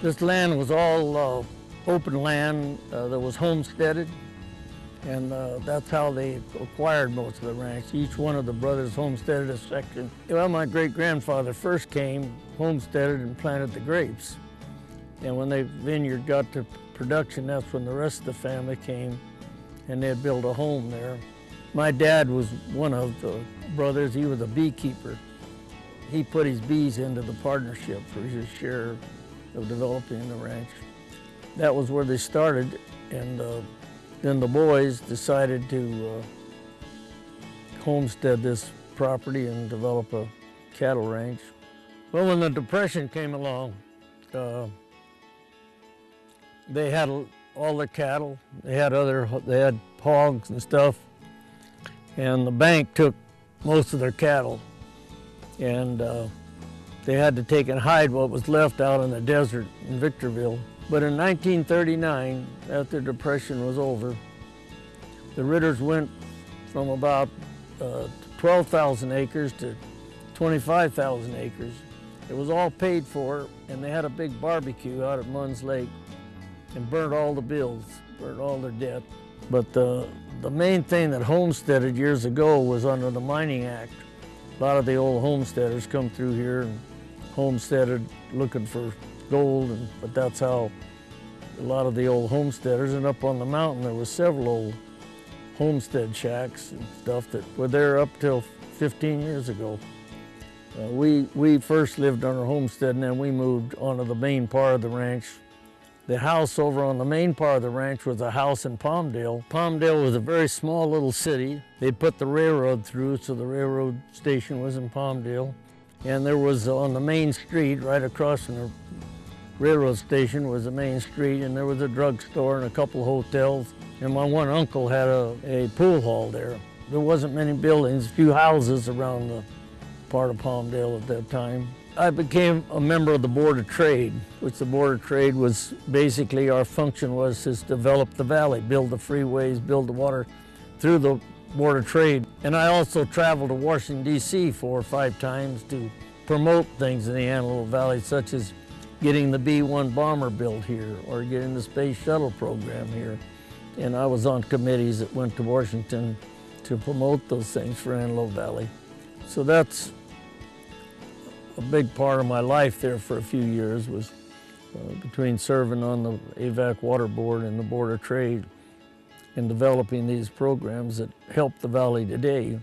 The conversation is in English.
This land was all open land that was homesteaded, and that's how they acquired most of the ranch. Each one of the brothers homesteaded a section. Well, my great-grandfather first came, homesteaded, and planted the grapes. And when the vineyard got to production, that's when the rest of the family came, and they had built a home there. My dad was one of the brothers. He was a beekeeper. He put his bees into the partnership for his share of developing the ranch. That was where they started, and then the boys decided to homestead this property and develop a cattle ranch. Well, when the Depression came along, they had all their cattle. They had hogs and stuff, and the bank took most of their cattle, and they had to take and hide what was left out in the desert in Victorville. But in 1939, after the Depression was over, the Ritters went from about 12,000 acres to 25,000 acres. It was all paid for, and they had a big barbecue out at Munns Lake and burnt all the bills, burnt all their debt. But the main thing that homesteaded years ago was under the Mining Act. A lot of the old homesteaders come through here and homesteaded looking for gold, but that's how a lot of the old homesteaders. And up on the mountain there were several old homestead shacks and stuff that were there up till 15 years ago. We first lived on our homestead, and then we moved onto the main part of the ranch. The house over on the main part of the ranch was a house in Palmdale. Palmdale was a very small little city. They put the railroad through, so the railroad station was in Palmdale. And there was on the main street, right across from the railroad station was the main street, and there was a drugstore and a couple of hotels. And my one uncle had a pool hall there. There wasn't many buildings, a few houses around the part of Palmdale at that time. I became a member of the Board of Trade, which the Board of Trade was basically, our function was to develop the valley, build the freeways, build the water through the Board of Trade. And I also traveled to Washington, D.C. 4 or 5 times to promote things in the Antelope Valley, such as getting the B-1 bomber built here or getting the space shuttle program here. And I was on committees that went to Washington to promote those things for Antelope Valley. So that's a big part of my life there for a few years, was between serving on the AVAC Water Board and the Board of Trade and developing these programs that help the valley today.